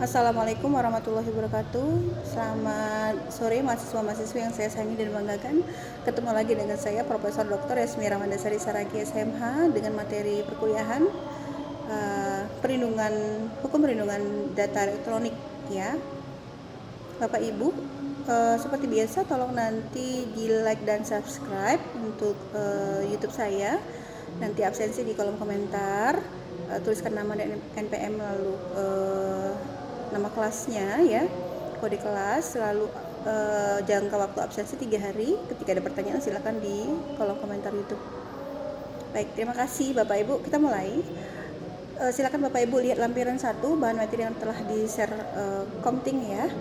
Assalamualaikum warahmatullahi wabarakatuh. Selamat sore mahasiswa-mahasiswa yang saya sayangi dan banggakan. Ketemu lagi dengan saya Profesor Dr. Yasmi Ramandasari Saragi SMH dengan materi perkuliahan hukum perlindungan data elektronik ya. Bapak Ibu, seperti biasa tolong nanti di like dan subscribe untuk YouTube saya. Nanti absensi di kolom komentar, tuliskan nama dan NPM lalu nama kelasnya ya, kode kelas, lalu jangka waktu absensi 3 hari. Ketika ada pertanyaan silakan di kolom komentar YouTube. Baik, terima kasih Bapak Ibu. Kita mulai. Silakan Bapak Ibu lihat lampiran 1 bahan materi yang telah di-share Komting ya.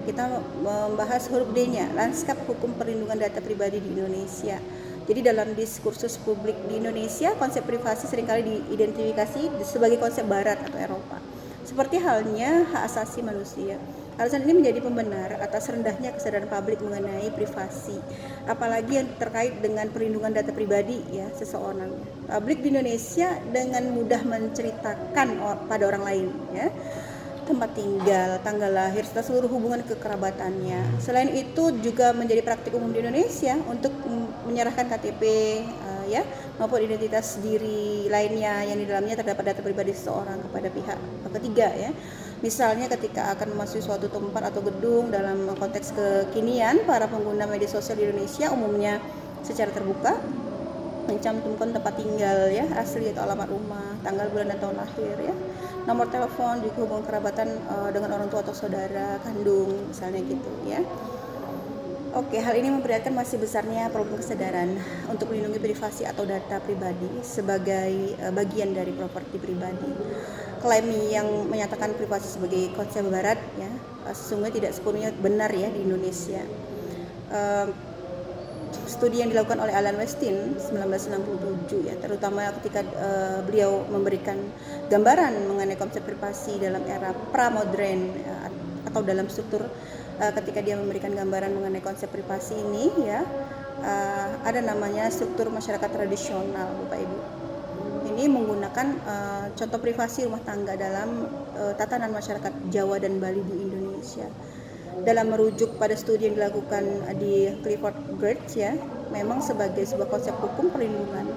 Kita membahas huruf D-nya, lanskap hukum perlindungan data pribadi di Indonesia. Jadi dalam diskursus publik di Indonesia, konsep privasi seringkali diidentifikasi sebagai konsep barat atau Eropa. Seperti halnya hak asasi manusia. Alasan ini menjadi pembenar atas rendahnya kesadaran publik mengenai privasi, apalagi yang terkait dengan perlindungan data pribadi ya seseorang. Publik di Indonesia dengan mudah menceritakan pada orang lain ya, tempat tinggal, tanggal lahir, serta seluruh hubungan kekerabatannya. Selain itu juga menjadi praktik umum di Indonesia untuk menyerahkan KTP ya maupun identitas diri lainnya yang di dalamnya terdapat data pribadi seseorang kepada pihak ketiga ya. Misalnya ketika akan memasuki suatu tempat atau gedung dalam konteks kekinian, para pengguna media sosial di Indonesia umumnya secara terbuka mencantumkan tempat tinggal ya, asli atau alamat rumah, tanggal, bulan, dan tahun lahir ya, nomor telepon, juga hubungan kerabatan dengan orang tua atau saudara kandung misalnya gitu ya. Oke, hal ini memperlihatkan masih besarnya problem kesadaran untuk melindungi privasi atau data pribadi sebagai bagian dari properti pribadi. Klaim yang menyatakan privasi sebagai konsep barat ya, sesungguhnya tidak sepenuhnya benar ya di Indonesia. Studi yang dilakukan oleh Alan Westin 1967 ya, terutama ketika beliau memberikan gambaran mengenai konsep privasi dalam era pramodern atau dalam struktur ketika dia memberikan gambaran mengenai konsep privasi ini ya, ada namanya struktur masyarakat tradisional Bapak Ibu. Ini menggunakan contoh privasi rumah tangga dalam tatanan masyarakat Jawa dan Bali di Indonesia. Dalam merujuk pada studi yang dilakukan di Clifford Geertz ya, memang sebagai sebuah konsep hukum perlindungan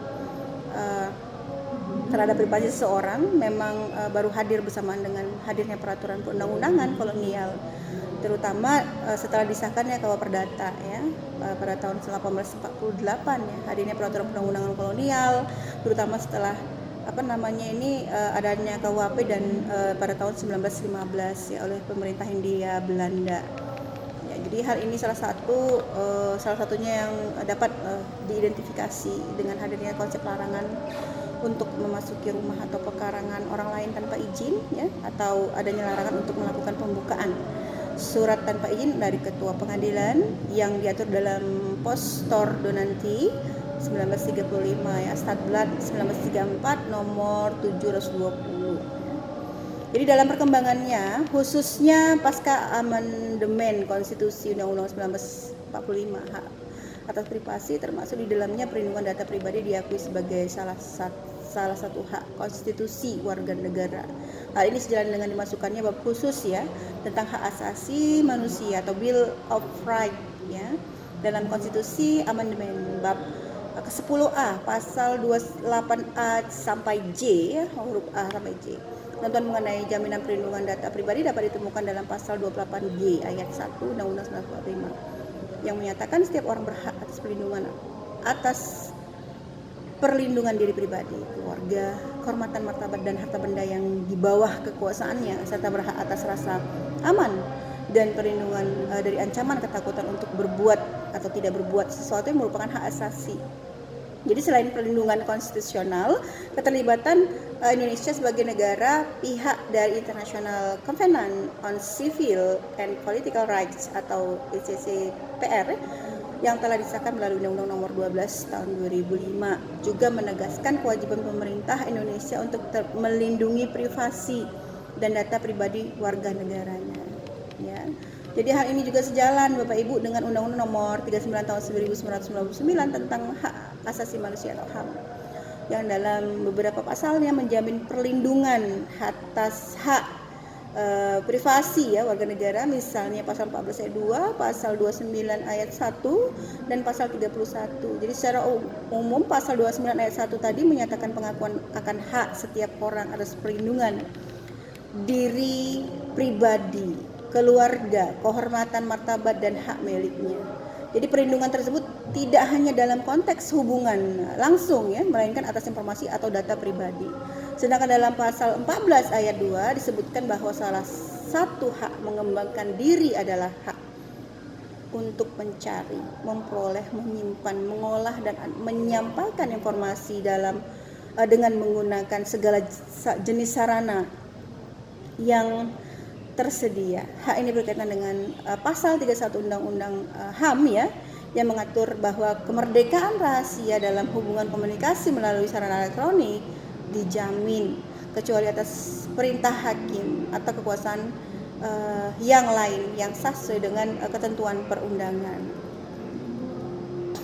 terhadap privasi seseorang memang baru hadir bersamaan dengan hadirnya peraturan perundang-undangan kolonial, terutama setelah disahkannya KUH Perdata ya pada tahun 1848 ya, hadirnya peraturan perundang-undangan kolonial, terutama setelah adanya KUHP dan pada tahun 1915 ya oleh pemerintah Hindia Belanda. Ya, jadi hal ini salah satunya yang dapat diidentifikasi dengan hadirnya konsep larangan untuk memasuki rumah atau pekarangan orang lain tanpa izin ya, atau adanya larangan untuk melakukan pembukaan surat tanpa izin dari ketua pengadilan yang diatur dalam Postor Donanti 1935 ya, Statblad 1934 nomor 720. Jadi dalam perkembangannya khususnya pasca amandemen Konstitusi Undang-Undang 1945, hak atas privasi termasuk di dalamnya perlindungan data pribadi diakui sebagai salah satu hak konstitusi warga negara. Hal ini sejalan dengan dimasukkannya bab khusus ya tentang hak asasi manusia atau Bill of Rights ya dalam Konstitusi amandemen bab ke-10A pasal 28A sampai J ya, huruf A sampai J. Ketentuan mengenai jaminan perlindungan data pribadi dapat ditemukan dalam pasal 28G ayat 1 Undang-Undang 1945 yang menyatakan setiap orang berhak atas perlindungan diri pribadi, keluarga, kehormatan, martabat, dan harta benda yang di bawah kekuasaannya, serta berhak atas rasa aman dan perlindungan dari ancaman ketakutan untuk berbuat atau tidak berbuat sesuatu yang merupakan hak asasi. Jadi selain perlindungan konstitusional, keterlibatan Indonesia sebagai negara pihak dari International Covenant on Civil and Political Rights atau ICCPR yang telah disahkan melalui Undang-Undang Nomor 12 Tahun 2005 juga menegaskan kewajiban pemerintah Indonesia untuk melindungi privasi dan data pribadi warga negaranya. Ya. Jadi hal ini juga sejalan Bapak Ibu dengan Undang-Undang Nomor 39 Tahun 1999 tentang hak asasi manusia atau HAM yang dalam beberapa pasalnya menjamin perlindungan atas hak privasi ya warga negara, misalnya pasal 14 ayat 2, pasal 29 ayat 1 dan pasal 31. Jadi secara umum pasal 29 ayat 1 tadi menyatakan pengakuan akan hak setiap orang atas perlindungan diri pribadi, keluarga, kehormatan, martabat dan hak miliknya. Jadi perlindungan tersebut tidak hanya dalam konteks hubungan langsung ya, melainkan atas informasi atau data pribadi. Sedangkan dalam pasal 14 ayat 2 disebutkan bahwa salah satu hak mengembangkan diri adalah hak untuk mencari, memperoleh, menyimpan, mengolah dan menyampaikan informasi dengan menggunakan segala jenis sarana yang tersedia. Hak ini berkaitan dengan pasal 31 Undang-Undang HAM ya, yang mengatur bahwa kemerdekaan rahasia dalam hubungan komunikasi melalui sarana elektronik dijamin kecuali atas perintah hakim atau kekuasaan yang lain yang sah sesuai dengan ketentuan perundangan.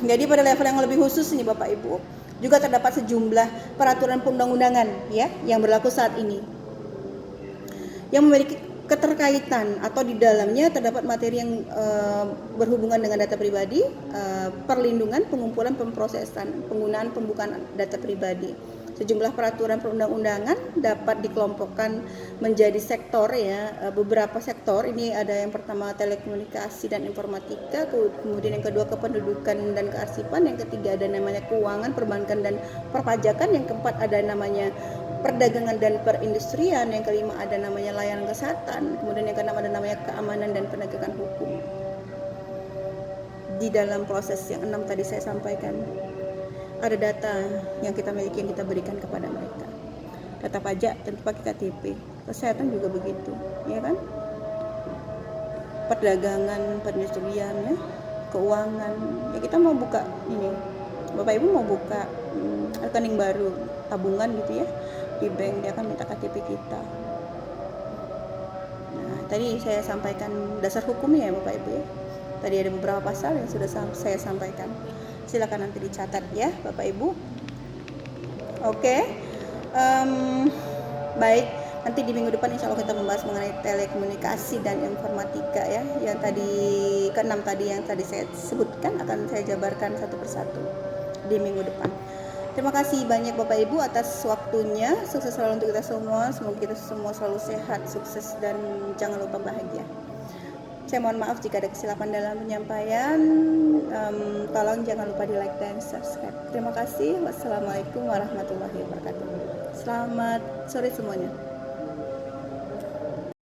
Jadi pada level yang lebih khusus nih Bapak Ibu, juga terdapat sejumlah peraturan perundang-undangan ya yang berlaku saat ini yang memiliki keterkaitan atau di dalamnya terdapat materi yang berhubungan dengan data pribadi, perlindungan, pengumpulan, pemrosesan, penggunaan, pembukaan data pribadi. Sejumlah peraturan perundang-undangan dapat dikelompokkan menjadi sektor ya, beberapa sektor. Ini ada yang pertama telekomunikasi dan informatika, kemudian yang kedua kependudukan dan kearsipan, yang ketiga ada namanya keuangan, perbankan dan perpajakan, yang keempat ada namanya perdagangan dan perindustrian, yang kelima ada namanya layanan kesehatan, kemudian yang keenam ada namanya keamanan dan penegakan hukum. Di dalam proses yang 6 tadi saya sampaikan, ada data yang kita miliki yang kita berikan kepada mereka. Data pajak tentu pakai KTP, kesehatan juga begitu, ya kan? Perdagangan, perindustrian, ya, keuangan. Ya kita mau buka ini, Bapak Ibu mau buka rekening baru, tabungan gitu ya, di bank, dia akan minta KTP kita. Nah, tadi saya sampaikan dasar hukumnya ya Bapak Ibu ya. Tadi ada beberapa pasal yang sudah saya sampaikan. Silakan nanti dicatat ya Bapak Ibu. Oke. Baik, nanti di minggu depan insya Allah kita membahas mengenai telekomunikasi dan informatika ya. Yang tadi ke-6 tadi yang tadi saya sebutkan akan saya jabarkan satu persatu di minggu depan. Terima kasih banyak Bapak Ibu atas waktunya. Sukses selalu untuk kita semua. Semoga kita semua selalu sehat, sukses dan jangan lupa bahagia. Saya mohon maaf jika ada kesilapan dalam penyampaian. Tolong jangan lupa di like dan subscribe. Terima kasih. Wassalamualaikum warahmatullahi wabarakatuh. Selamat sore semuanya.